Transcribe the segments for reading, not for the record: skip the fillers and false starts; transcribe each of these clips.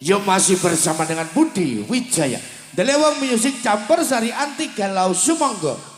Yuk masih bersama dengan Budi Wijaya. Delewang Music Campur Sari Anti Galau Sumangga.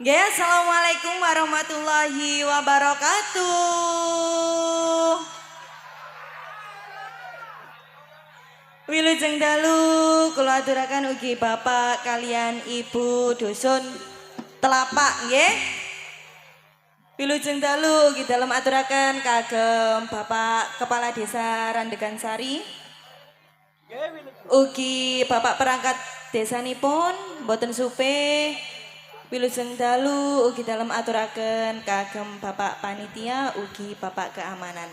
Nggih, assalamualaikum warahmatullahi wabarakatuh. Wilujeng dalu kula aturaken ugi bapak kalian ibu dusun telapak nggih. Wilujeng dalu ugi dalem aturaken kagem bapak kepala desa Randegan Sari. Ugi bapak perangkat desanipun boten supe. Wilujeng dalu ugi dalem aturaken kagem bapak panitia ugi bapak keamanan.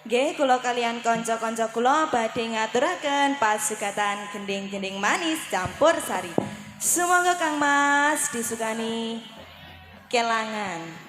Nggih, kula kalian kanca-kanca kula badhe ngaturaken pasugatan gending-gending manis campur sari. Semoga Kang Mas disukani kelangan.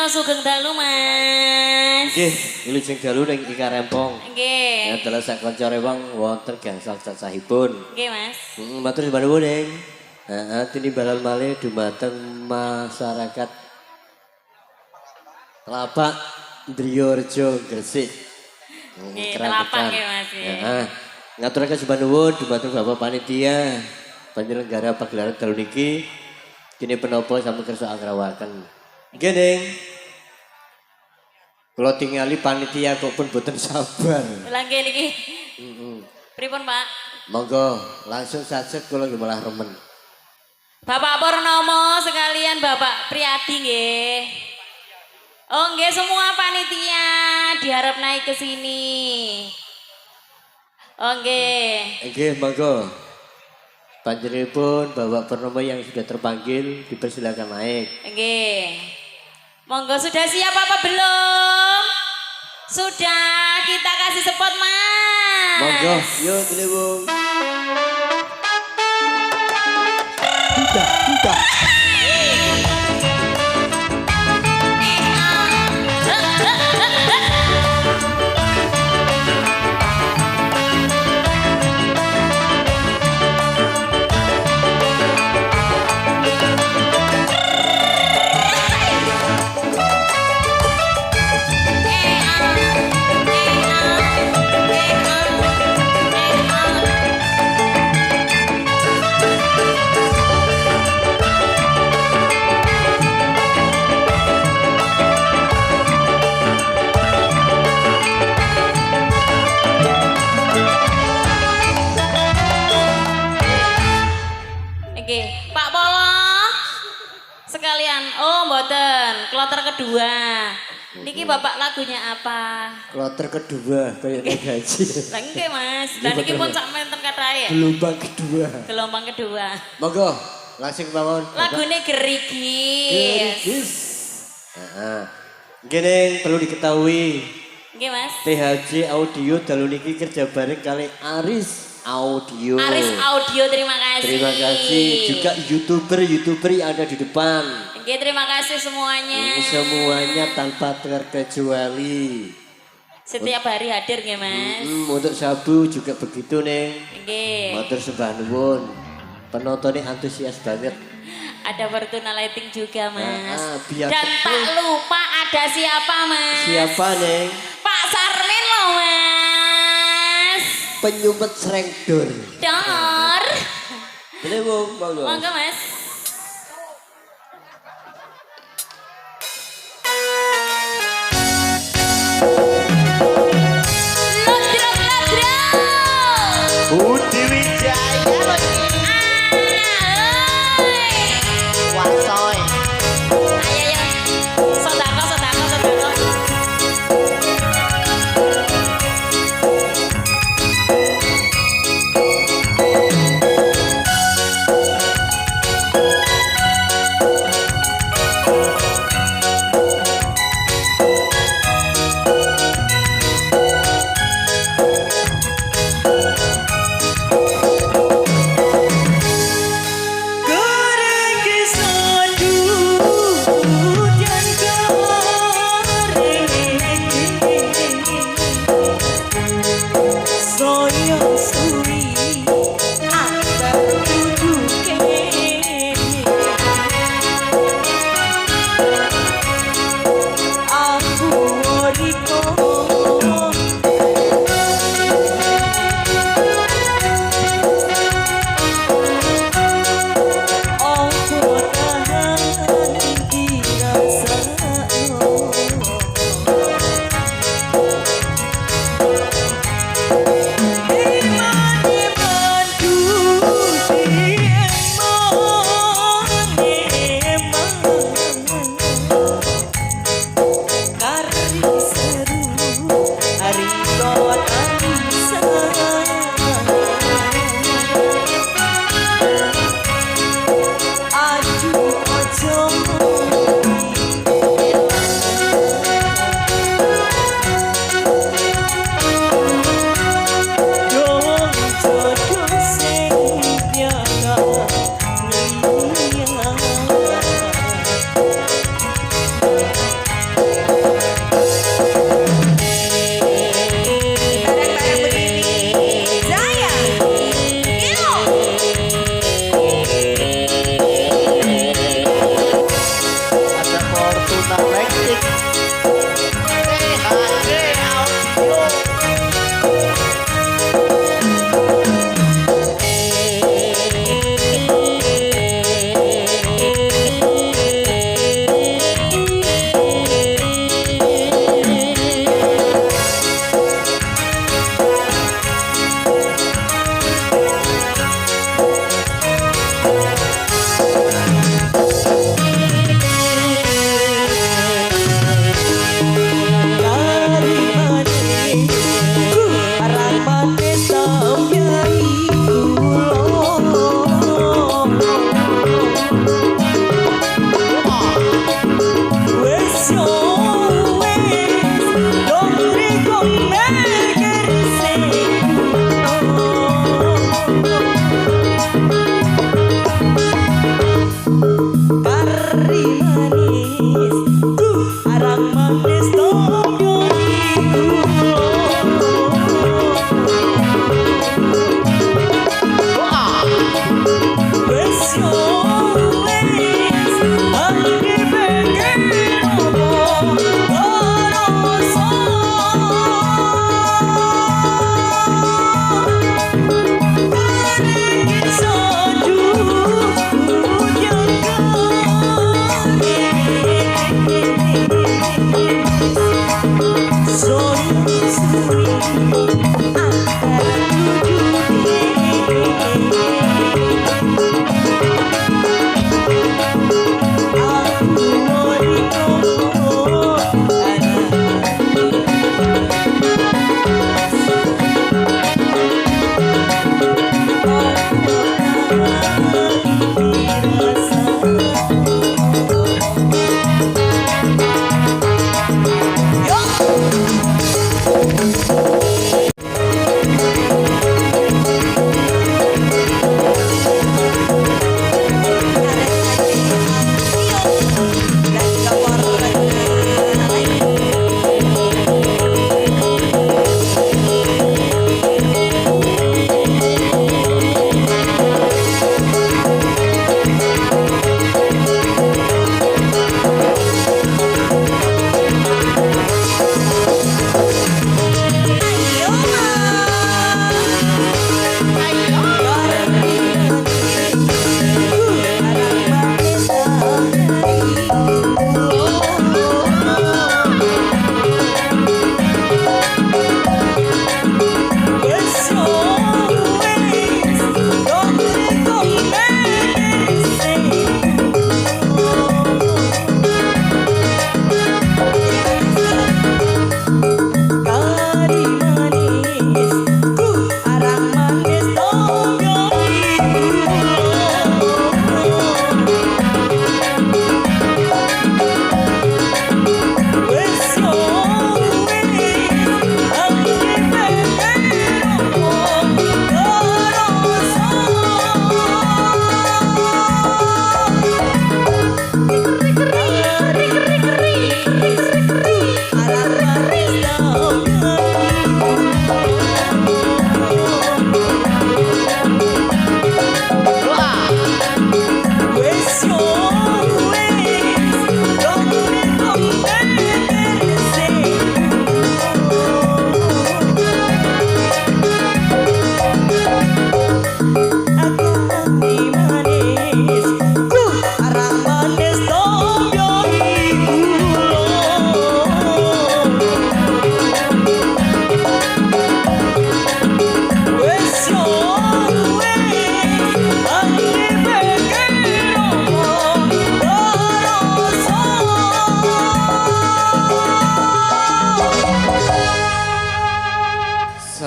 sugeng dalu Mas. Nggih, wilujeng dalu ning Ika Rempong. Nggih. Ya dalah sak kanca rewang wonten gangsal cacahipun. Nggih Mas. Matur sembah nuwun ing. Heeh, tinimbalan malih dumateng masyarakat Telapak Driyorejo Gresik. Nggih, Telapak nggih Mas. Heeh. Ngaturaken sembah nuwun dumateng Bapak Panitia penyelenggara pagelaran dalu niki. Kini penapa sampun kersa agrawaken. Nggih, Ning. Kula tingali panitia kok pun boten sabar. Lah nggih niki. Pripun Pak? Monggo langsung saja kula nggih malah remen. Bapak Purnomo sekalian Bapak Priyadi nggih. Oh nggih semua panitia diharap naik ke sini. Oh nggih. Nggih, monggo. Panjenenganipun Bapak Purnomo yang sudah terpanggil dipersilakan naik. Nggih. Monggo sudah siap apa belum? Sudah, kita kasih spot Mas. Monggo, yuk Ciliwung. Udah. Nggih, Pak Polo sekalian. Oh, mboten, kloter kedua. Niki Bapak lagunya apa? Kloter kedua kayak gaji. Lah nggih Mas. Lah niki pun sak menten kathae. Gelombang kedua. Gelombang kedua. Monggo, langsung mawon. Lagune Gerigis. Gerigis. Heeh. Nggih, Ning, perlu diketahui Nggih Mas. THJ Audio dalu niki kerja bareng kali Aris Audio. Aris Audio terima kasih. Terima kasih juga YouTuber yang ada di depan. Oke, terima kasih semuanya. Semuanya tanpa terkecuali. Setiap hari hadir nggih Mas. Untuk Sabu juga begitu Neng. Nggih. Matur sembah nuwun. Penontonnya antusias banget. Ada Fortuna Lighting juga Mas. Biar dan betul. tak lupa ada siapa Mas? Siapa Neng? Pak Sarmin loh Mas. Penyumet Srengdor. Dor. Ciliwung, monggo. Monggo Mas. Budi Wijaya. Wasoy. Ayo ya. Sodako.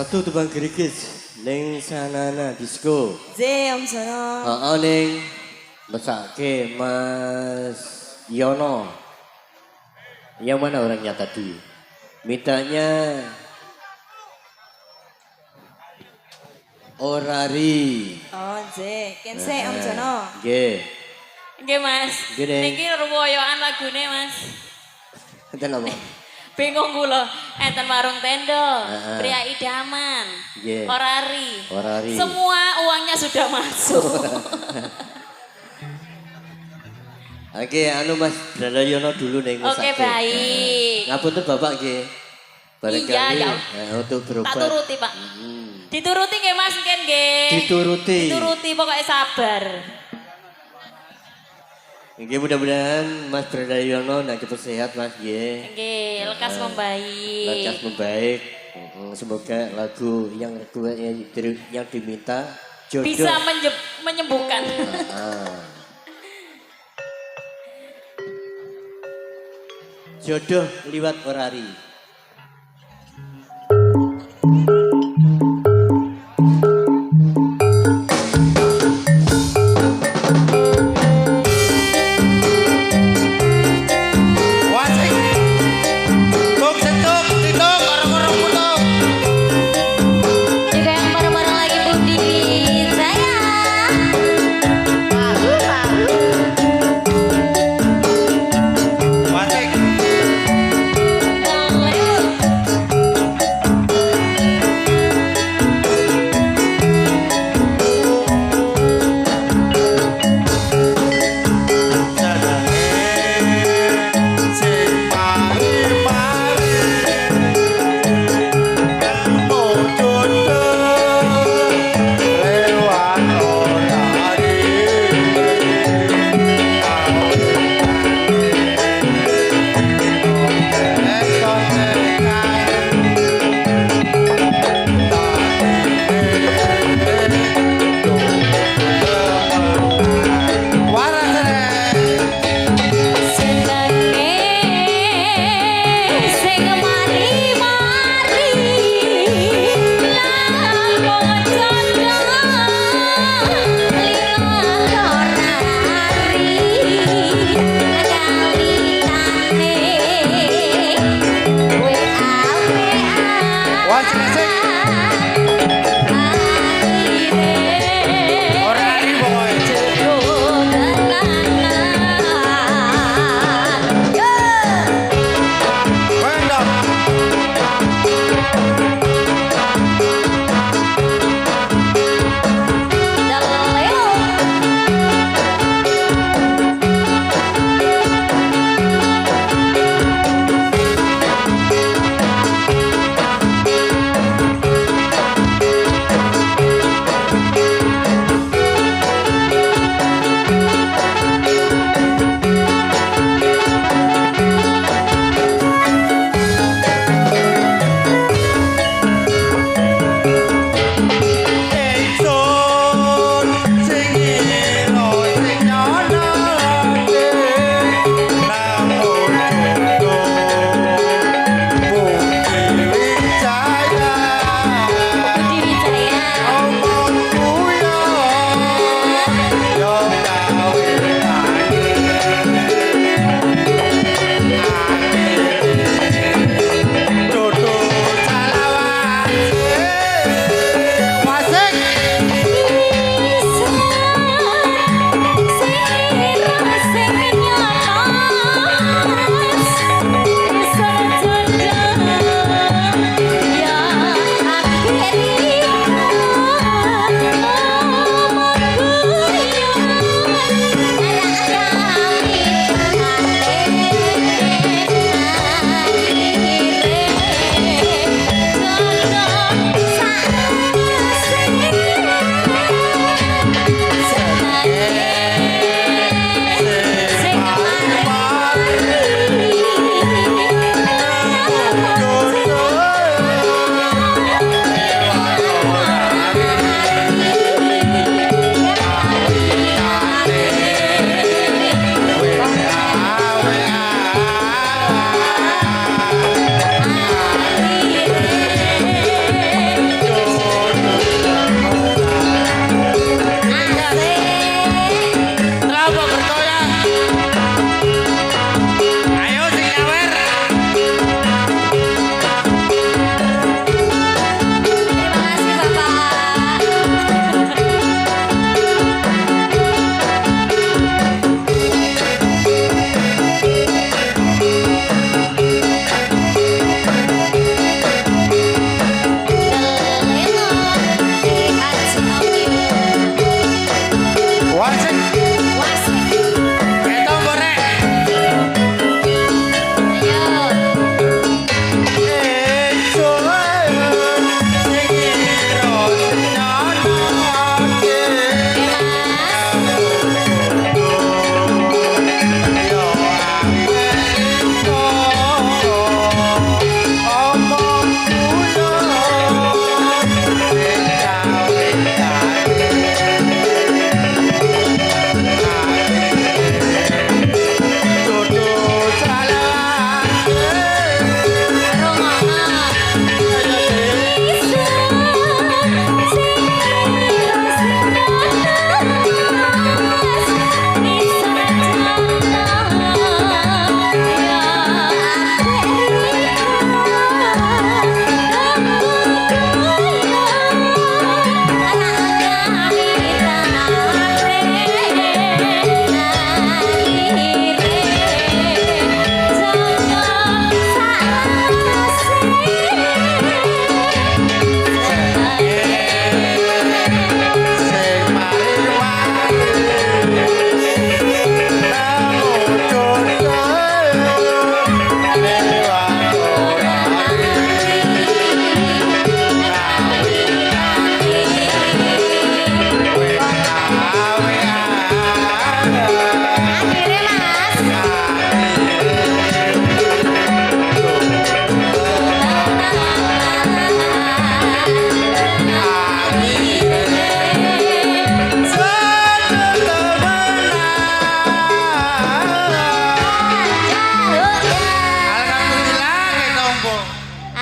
Satu tebang gerigis ning sanana disco. Om Sono. Heeh ning mesake Mas Yono. Yang mana orangnya tadi? Mintanya Orari. Oh, kense Om Sono. Nggih. Nggih Mas. Nggih, Deng. Niki ruwoyoan lagune Mas. Enten apa? Bingung kula. Enten warung tendo, Heeh. pria idaman, Nggih. orari. Orari. Semua uangnya sudah masuk. Oke, anu Mas Brandayono dulu nih Oke, baik. Ngapunten Bapak nggih. Barangkali Iya, untuk berobat. Tak turuti, Pak. Dituruti nggih Mas, mungkin nggih. Dituruti. Dituruti pokoknya sabar. Nggih mudah-mudahan Mas Brandayono nak cepat sehat Mas nggih. Nggih, lekas membaik. Lekas membaik. Semoga lagu yang diminta jodoh Bisa menyembuhkan. Jodoh liwat orari. Wasik. Bung setuk, tituk, orang-orang putuk. Juga yang bareng-bareng lagi Budi sayang. Wasik.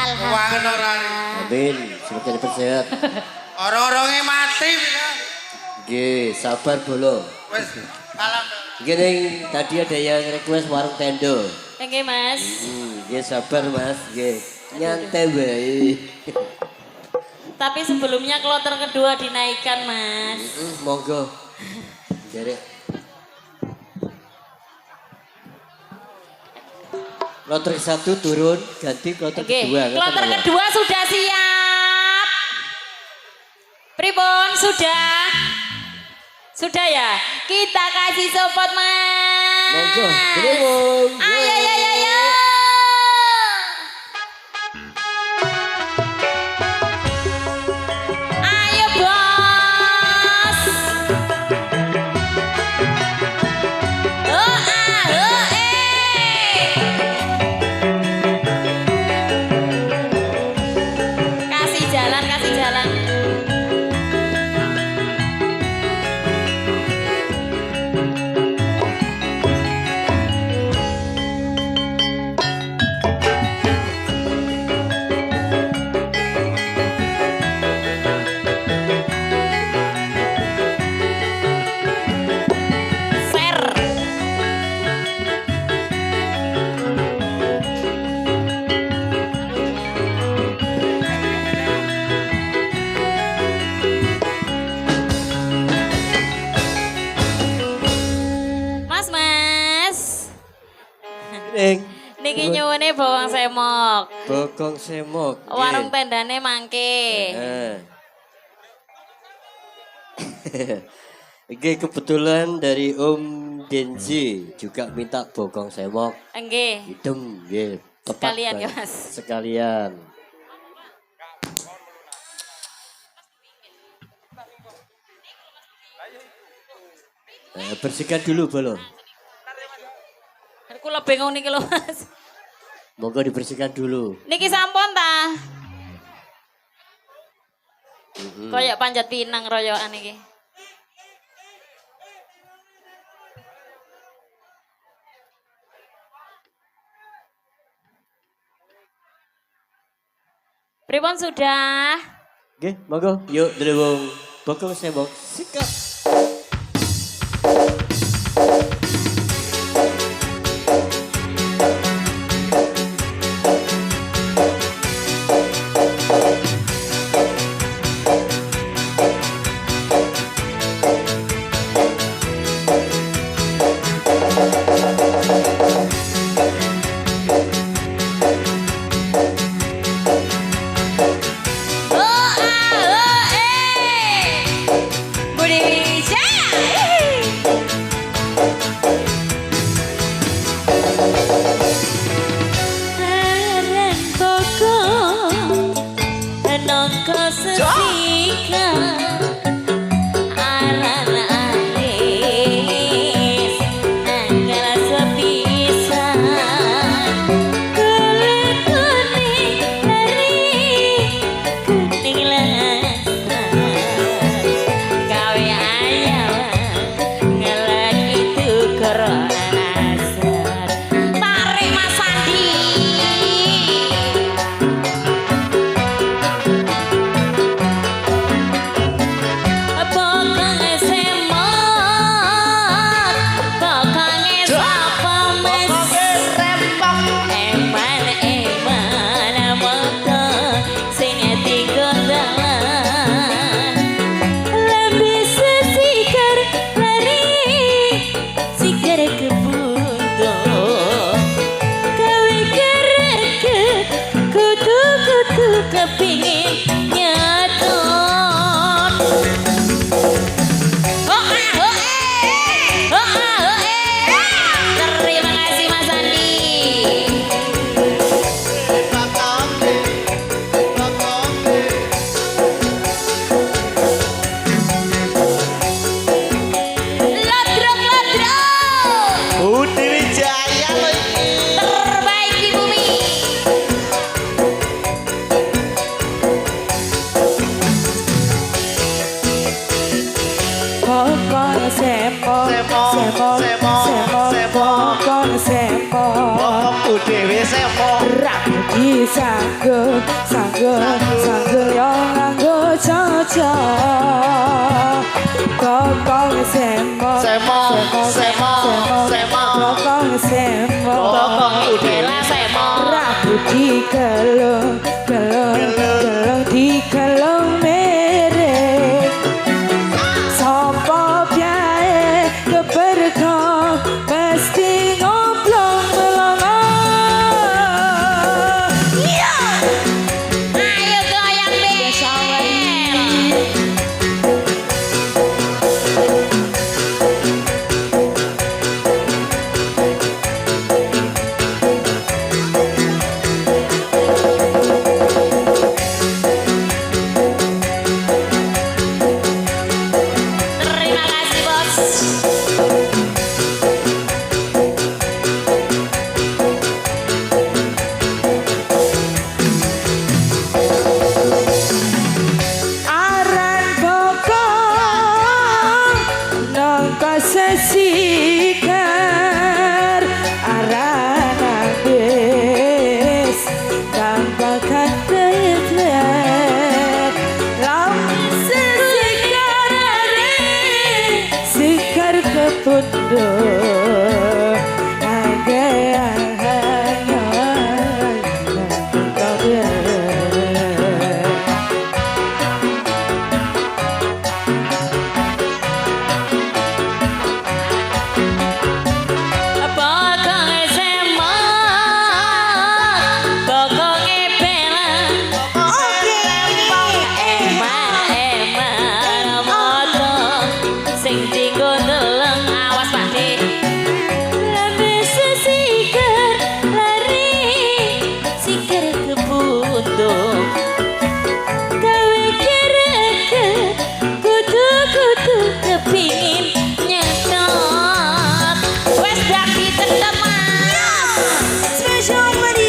Wangen ora. Amin, semoga cepat sehat. Orang-orangnya mati. Nggih, sabar bolo. Wes, kalah. Nggih, tadi ada yang request warung tendo. Oke Mas. Nggih, sabar Mas, nggih. Nyantai bae. Tapi sebelumnya kloter kedua dinaikkan Mas. Monggo. Jare. Kloter 1 turun, ganti kloter Oke, kedua. kloter kedua sudah siap. Pripun sudah? Sudah ya? Kita kasih support Mas. Monggo, berembung. Ayo, ayo, ayo, ayo. Ayo bos. Oh, ah, oh, Kasih jalan, kasih jalan. Share. Mas, Mas. Ning, Niki nyuwune bawang semok. bokong semok. Warung tendane mangke. Oke, kebetulan dari Om Denzi juga minta bokong semok Nggih. hitam, nggih. Tepat Sekalian ya, banget. Mas. Sekalian. Bersihkan dulu belum? Aku lebih bingung niki lho, Mas. Monggo dibersihkan dulu. Niki sampun ta? Kayak panjat pinang royokan iki. Pripun sudah? Oke, monggo. Yuk, delewung. Bokong semok. Sikap. Oh, ah, oh, Budi Wijaya. Aren pokok nongko sesika aran alis angkara sepisan kulit kuning dari kuning lasan gawe ayam ngelak itu kerasar tarik Mas Sandi. Pokoknya semot, pokoknya sapa mes eman moto sing digondalan lebih sesikar lari sikar kebundo kawe kereket kutu-kutu kepingin nyatot. Terima kasih Mas Andi. Lodrok. Budi Wijaya lho iki. Terbaik di bumi. disanggup sanggup yang nganggo cocok kokong semo kokong semo Bela semo rambut digelung digelung merek sapa biae keberkah mesti ngoplong melongo. ayo goyang Bel terima kasih bos Aran bokong nangka sesikar aran abis tambahkan dayat lamun sesikar sikar kepunduk agar hanya Bokonge semot, bokonge bela, eman moto, sing tinggo deleng awas pati. Lambe sesiker lari, siker kebuntung. Gawe gereget, kudu kepingin nyetot. Wes dadi tetep mas. Special money.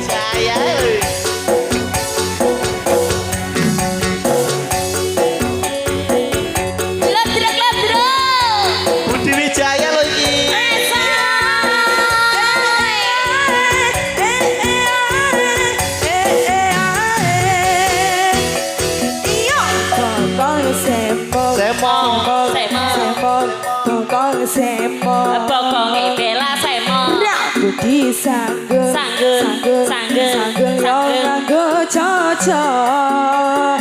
Wijaya. Budi Wijaya lho iki. Bokonge bela semot. Disanggup Sanggup. yang nganggo cocok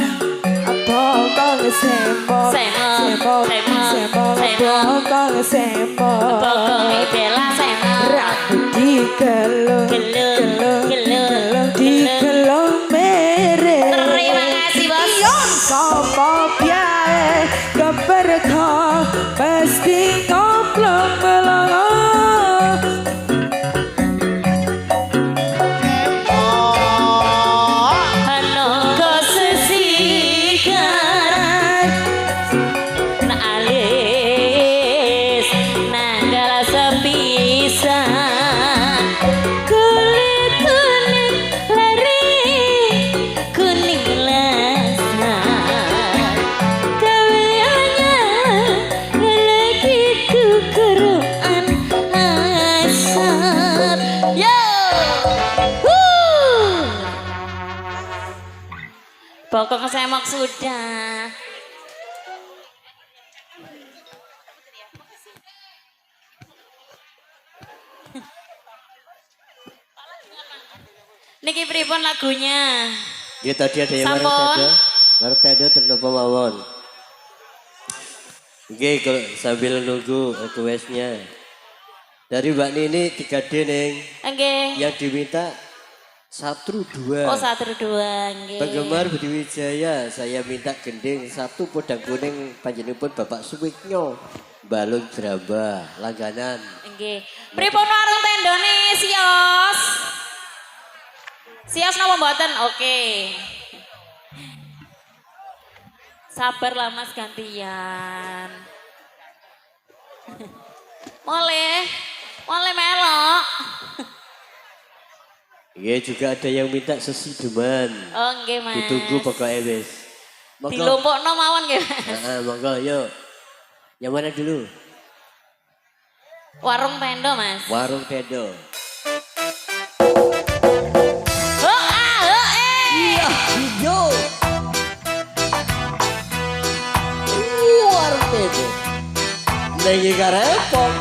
abokong semo abokong semo Bokonge bela semot. rambut digelung digelung merek Terima kasih bos. sapa biae keberkah pasti ngoplong melongo. Oh. Hanoko sesikan na alis nanggal sepisan kulit kuning lari kuning lasar kawianya lagi kukuruan asar yo Pokok semok sudah. Niki pripun lagunya? Ya tadi ada yang Sampun. Martendo ternopo mawon. Oke, kalau sambil nunggu requestnya. Dari Mbak Nini 3D neng. Nggih. Yang diminta 1-2. Oh 1-2 nggih. Penggemar Budi Wijaya, saya minta gending 1 podang kuning panjenenganipun Bapak Suwiknyo. Balung Draba, langganan. Nggih. Pripun warung tendone Sios? Sios napa mboten? Oke. Sabar lah Mas gantian. Boleh melok. Iya juga ada yang minta sesi deman. Oh nggih Mas. Ditunggu pokoknya wis. Dilumpukno mawon nggih Mas. Monggo yuk. Yang mana dulu? Warung Pendo Mas. Warung Pendo. Iya, hijau. Warung Pendo. Lagi karepong.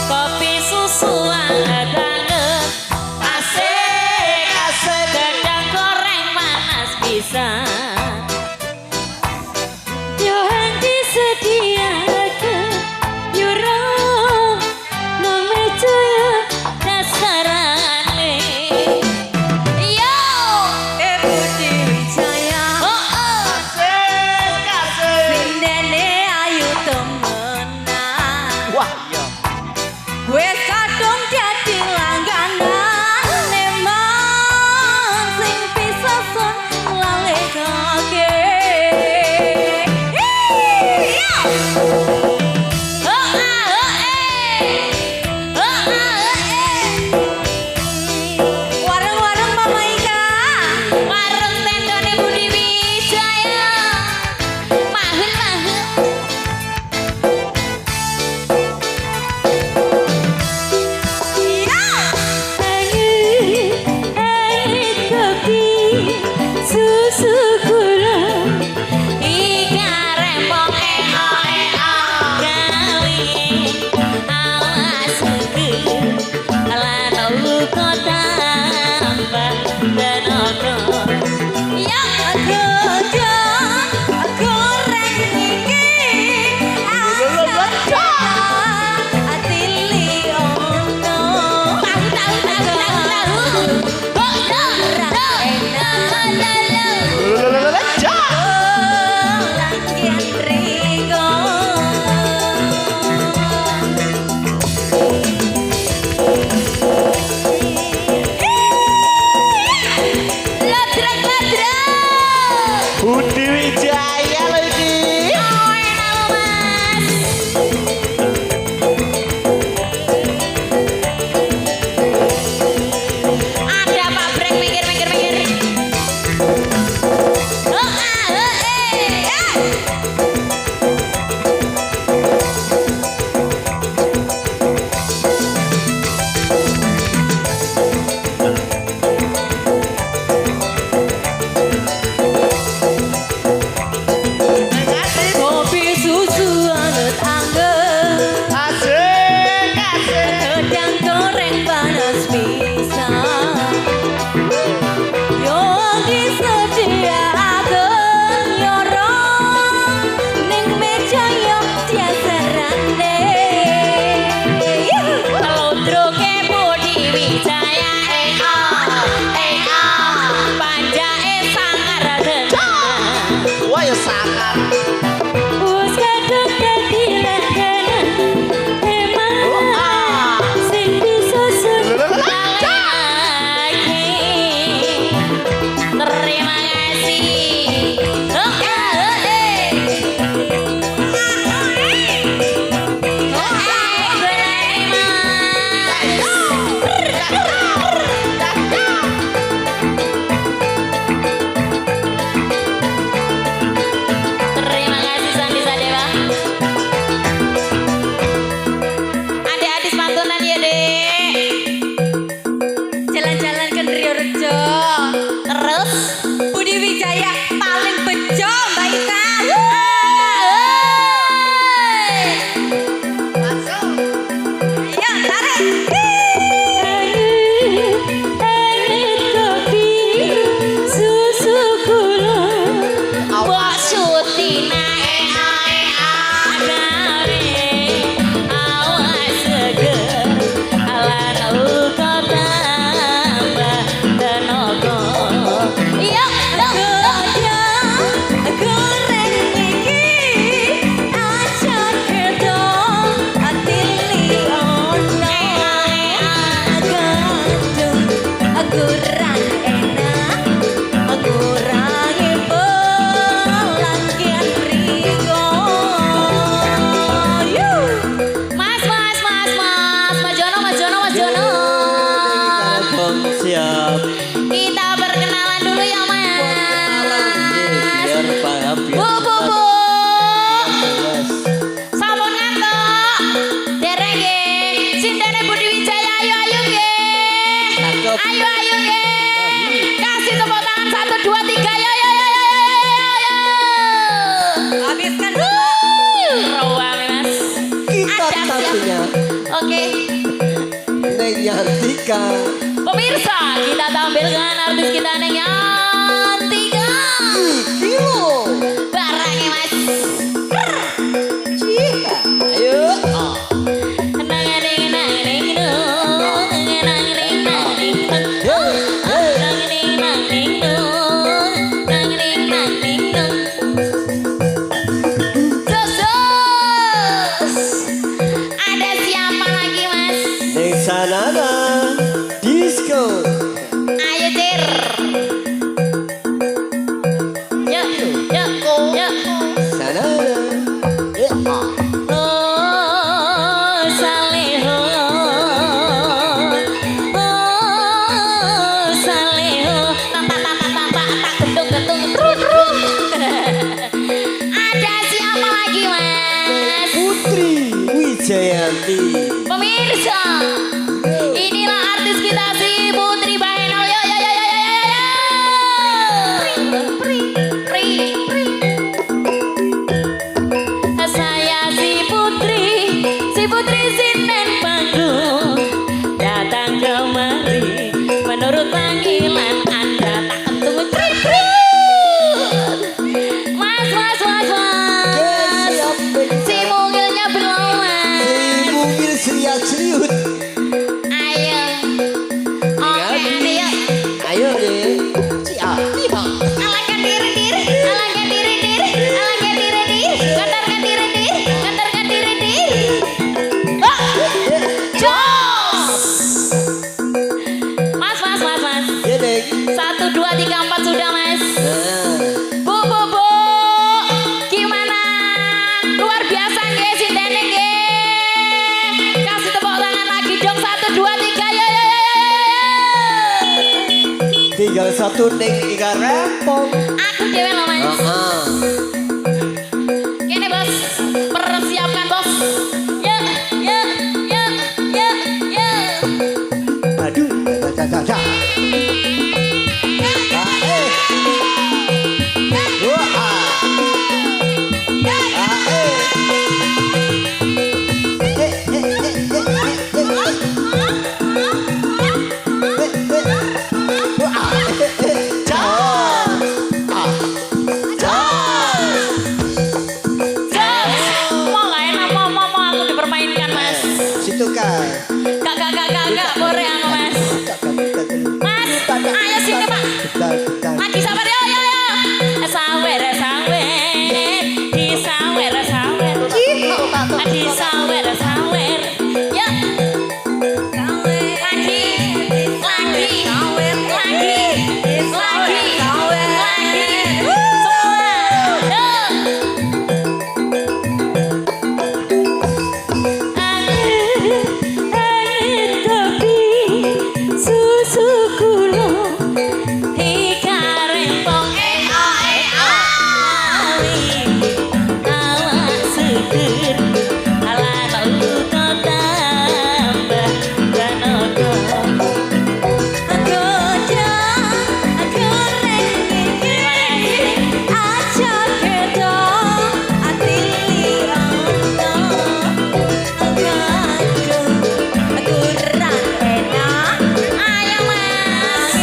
Kopi susu anget anget, asik asik, gedang goreng panas bisa. Yang disediakan yurong nang meja dasarane. Yo, Budi Wijaya. Asik, asik. Sindene ayu temenan. Wah, iya. Wes kadung dadi langganan emang sing bisa son lalekake. Warung-warung Mama Ika. warung tendone Budi Wijaya. Mahun mahun. Air kopi susu gula. Ika rempong gawe awas seger lan uga tambah tenaga. Ya gojo goreng iki atili ono Budi Wijaya loh iki. Ada pabrik mikir. kopi susu anget-anget. Asik, asik. Gedang goreng panas bisa. Yo disediakan yorong ning meja yo diasarane. Teludruke Budi Wijaya panjake sangar tenan. Wah, ya sangat. Wes kadung dadi langganan emang sing bisa Lagi. Terima kasih. Terima kasih Sandi Sadewa. Adik-adik mantunan ya dek. jalan-jalan ke Riorejo. Terus Budi Wijaya paling bejo Mbak Ika. Ya tarik. Kopi susu gula. Mbok Sutina gawe awas seger lan uga tambah tenaga. Iya Diska. Pemirsa, kita tampilkan artis kita yang 3 Kilo. barangnya mas. Ayo. Ada siapa lagi mas? Nexanana Disco. Ayo Tir. Yuk, yuk, yuk. Sanana. Oh, Saleho. Oh, Saleho. Tak gedung-gedung. Ada siapa lagi, Mas? Putri Wijayanti. Pemirsa, inilah artis kita si Putri Bahenol. Yo, yo, yo, yo, yo, yo, yo. Pri. Saya si Putri Sinden Panggung datang kemari menurut panggilan Anda tak ketemu tri. Mas, si mungilnya belum mas. Si mungil seriat seriut. Ayo, oke ayo. Ayo deh. Alangkah diri, alangkah diri, kantarkan diri. Jos! Mas. Ya deh. 1, 2, 3, 4 sudah mas. Bu. Gimana? Luar biasa nggih si Teneng nggih. Kasih tepuk tangan lagi dong. 1, 2, 3 yo. Tinggal satu ning Ika Rempong. Aku dewe loh mas. Kene bos, persiapkan bos. Ya. Aduh, da. Mau nggak enak mau aku dipermainkan mas. Situ kan. Kak, boleh aku mas. Mas, ayo sini pak. Lagi sabar yo. Sawer. Di sawer. Di sawer. Ya. Lagi. Susu kulo dikarempong awak seger ala uta tambah danoto agoda goreng aja kedo atili onto aku kurang enak ayo mas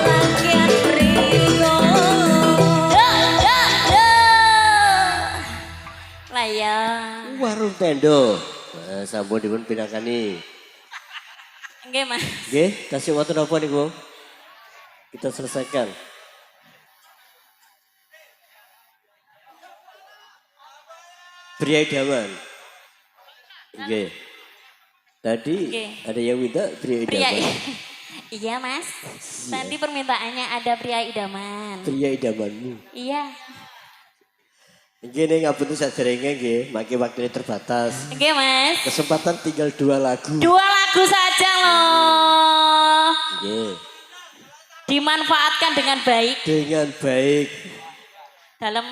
lakian riko lah ya Warung Tendo. Sampun dipun pinakani. nggih mas. Nggih, kasih wonten apa niku? Kita selesaikan. Pria idaman. Nggih. Tadi Nggih. ada yang minta pria Pria idaman. iya mas, tadi permintaannya ada pria idaman. Pria idamanmu. Iya. Nggih ning ngapunten saderenge nggih, mangke waktune terbatas. Oke mas. Kesempatan tinggal 2 lagu. 2 lagu saja loh. Nggih. Dimanfaatkan dengan baik Dengan baik. dalam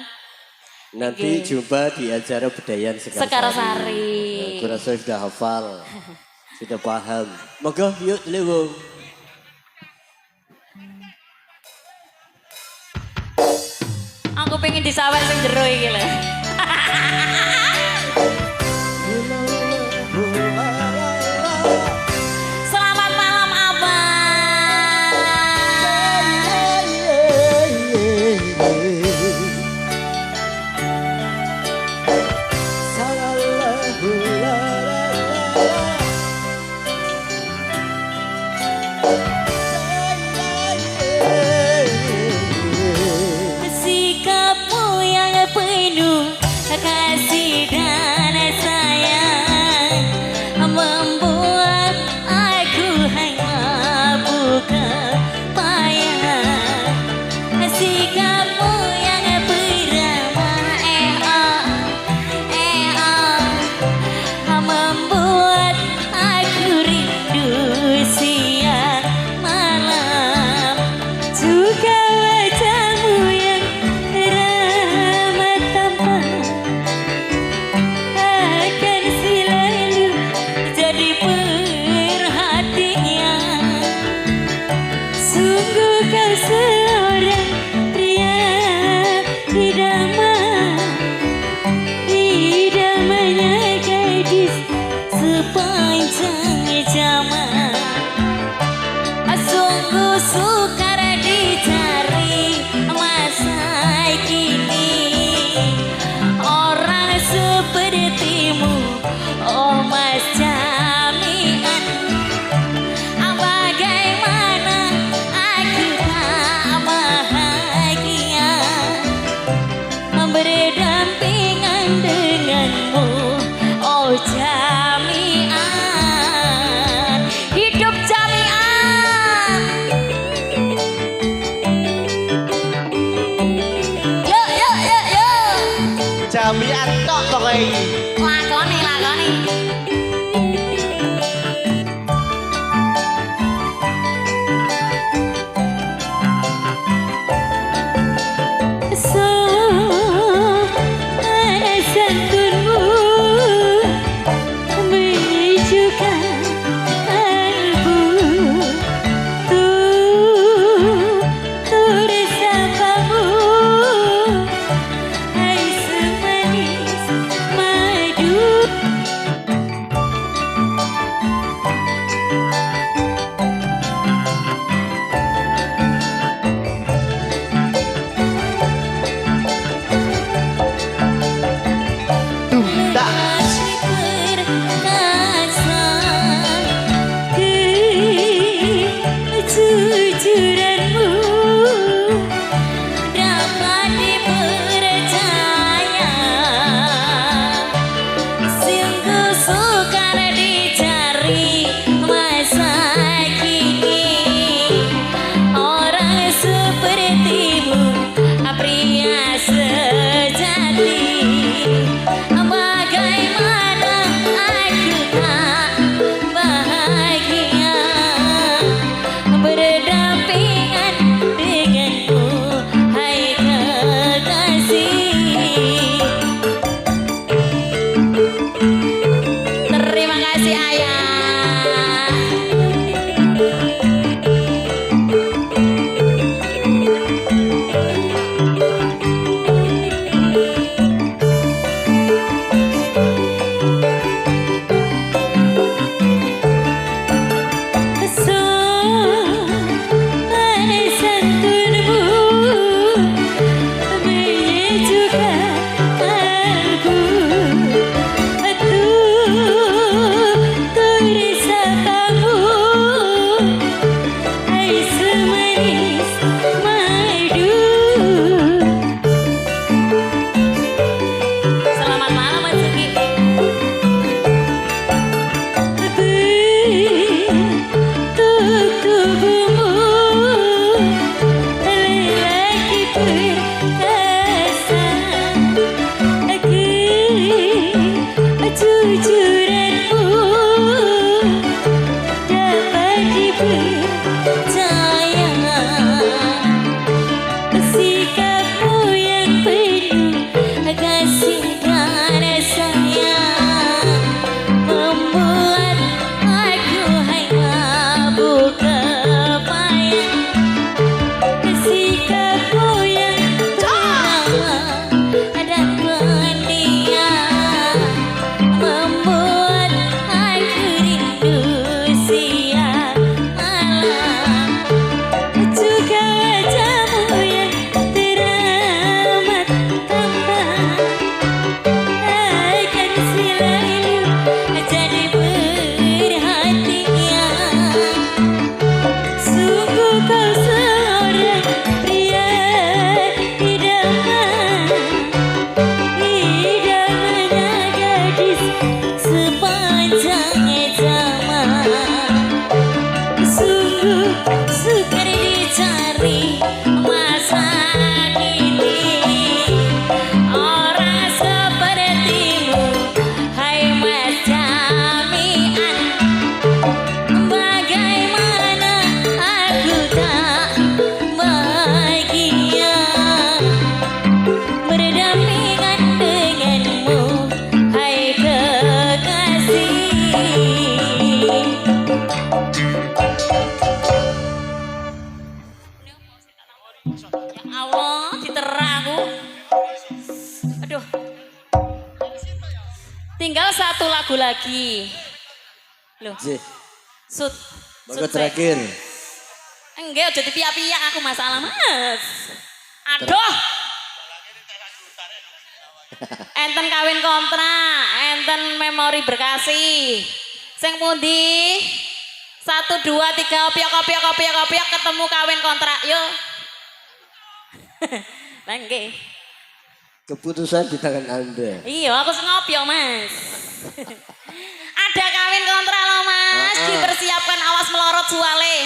Nanti Nggih. jumpa di acara Bedayan Sekarsari. Aku rasa sudah hafal. Sudah paham. Moga yuk lewung. Aku pengen disawer sing jero iki lho. Selamat Sungguh kau seorang pria idaman, idamannya gadis sepanjang zaman. Sungguh sukar dicari masa kini orang sepertimu, oh Mas Jamian. Bagaimana aku tak bahagia berdampingan denganmu, oh Jamian. Hidup Jamian. Yuk yuk yuk yuk. Jamian tok pokoknya. Lakoni lakoni. Sayang Ya Allah, diterang aku. Aduh. Tinggal satu lagu lagi. Loh, Jih, sud. monggo terakhir. Enggak, jadi piak-piak aku masalah mas. Aduh. Enten kawin kontrak, enten memori berkasih. Sing pundi? 1, 2, 3, opiok, ketemu kawin kontrak, yuk. Lah nggih. Keputusan di tangan Anda. Iya, aku ngopiok mas. Ada kawin kontrak loh mas, dipersiapkan awas melorot suale.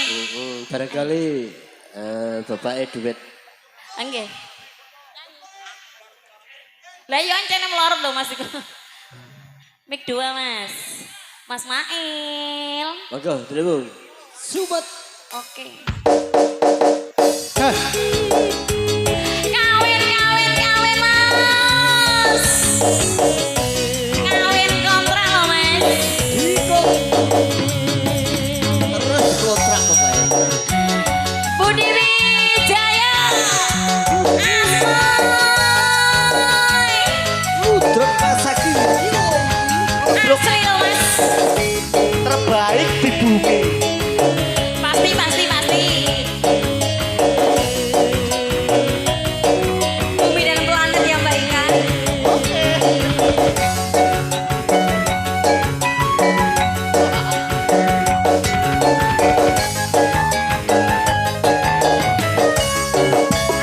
Barangkali bapaknya duet. Nggih. Lah iya ancene melorot loh mas iku. Mik 2 mas. Mas Mail. Monggo, terima. Subat. Oke. Gas. Kawin mas. Kawin kontrak loh mas. Terus dikontrak pokoknya. Budi Wijaya. Asoy. Ludruk Masaki. Asri loh mas. Terbaik di bumi. Pasti. Bumi dan planet ya Mbak Ika.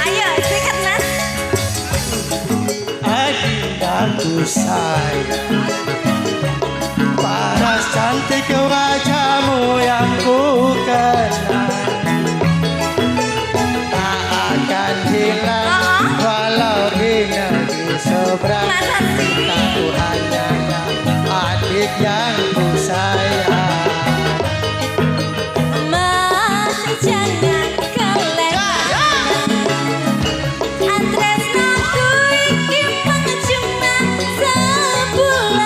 Ayo, sikat mas. Adindaku sayang, paras cantik wajahmu yang ku kenal, tak akan hilang walau di negeri seberang. Masa sih? Aku hanya adik yang ku sayang. Mas jangan kelewatan. Antresnoku iki mung cuma sebulan.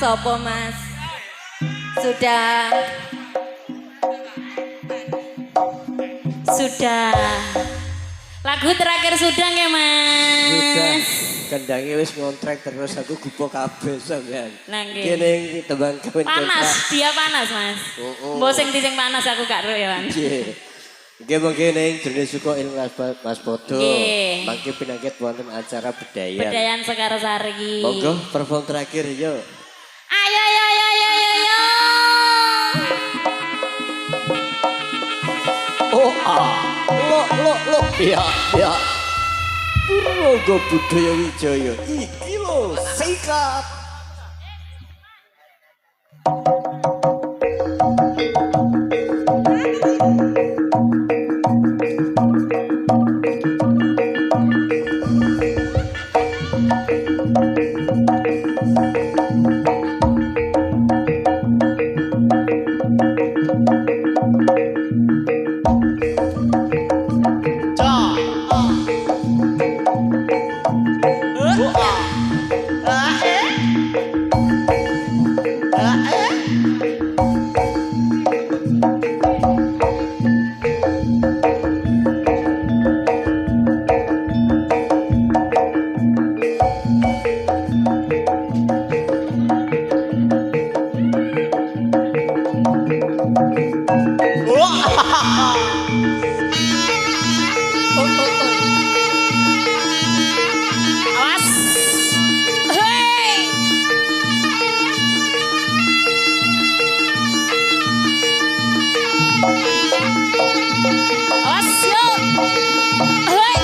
sopo Mas? Sudah. Lagu terakhir sudah nggih Mas? Sudah. Kendangnya wis ngontrak terus aku gupo kabeh sampean. Nah, nggih. Kene iki tembang kawin. Panas, dia panas Mas. Mbok sing sing panas aku gak ro ya Mas. Nggih. Nggih mengke ning jroning suka ilmu Mas Bodo. Nggih. Mangke pinangket wonten acara budaya. Bedayan Sekarsari. Monggo perform terakhir yuk. Ayo ayo ayo ayo ayo ayo. Oh lo ya. Purwogo Budaya Wijaya iki lho sikat. Awas. Hei. Awas yuk. Hei.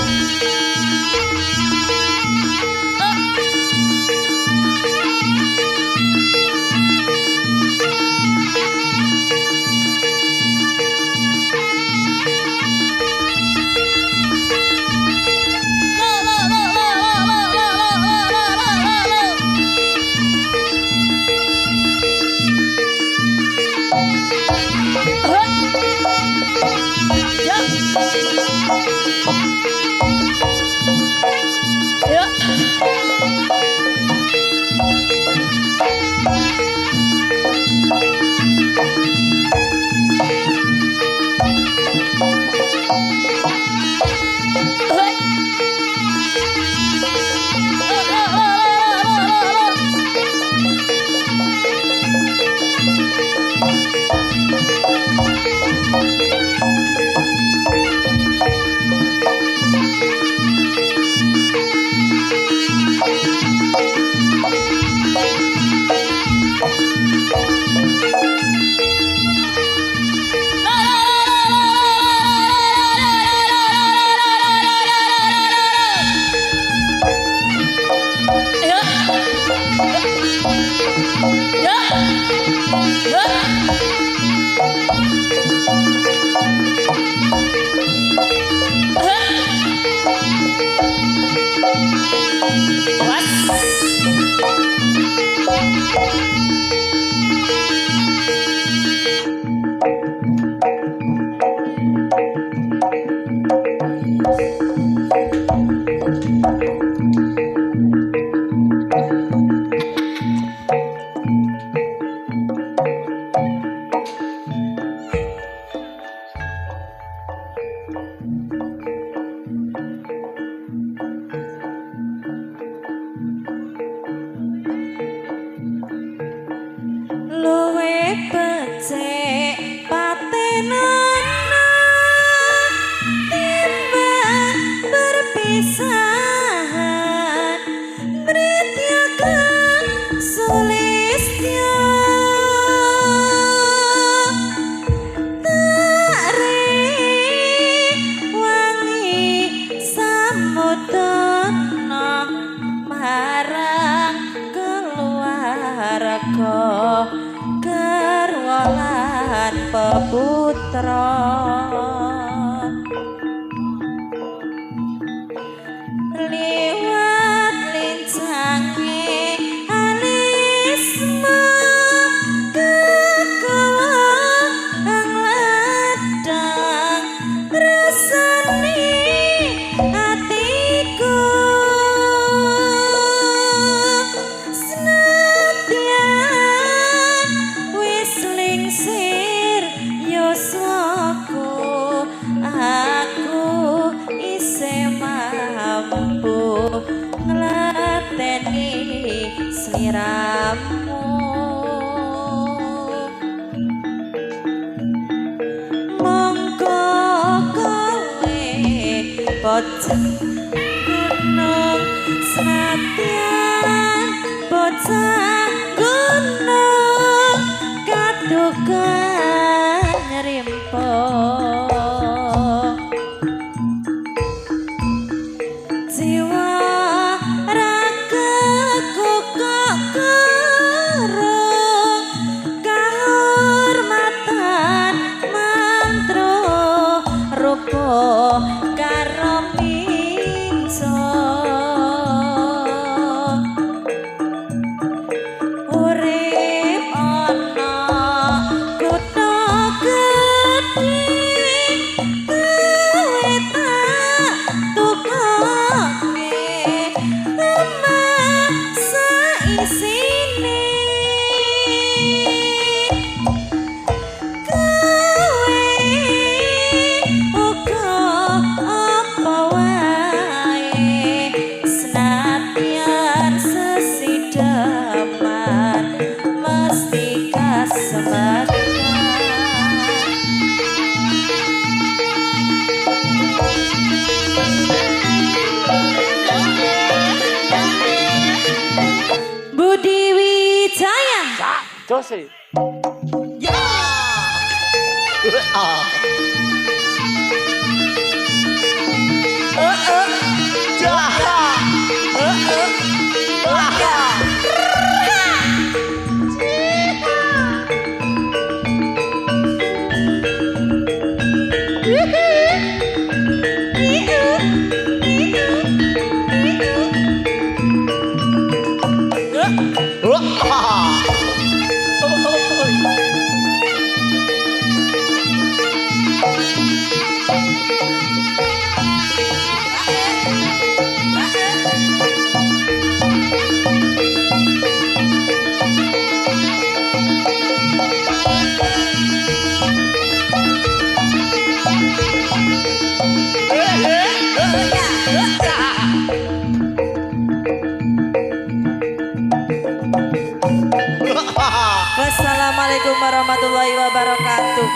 Luwe becik patenana timbang berpisahan brityakan sulistya tarik wangi samudana marang keluarga garwalan peputra liwat lincange alisma kegawa ang ladang rasane atiku senadyan bocah gunung senadyan bocah gunung kadukan nyerimpong jiwa raga kok kerung kahormatan mantro rupa karo mingso urip ana kutha gedhe kowe tak tukoke omah saisine kowe uga apa wae senadyan sesidaman mesti kasempatan. Budi Wijaya. Jose. Wassalamualaikum warahmatullahi wabarakatuh.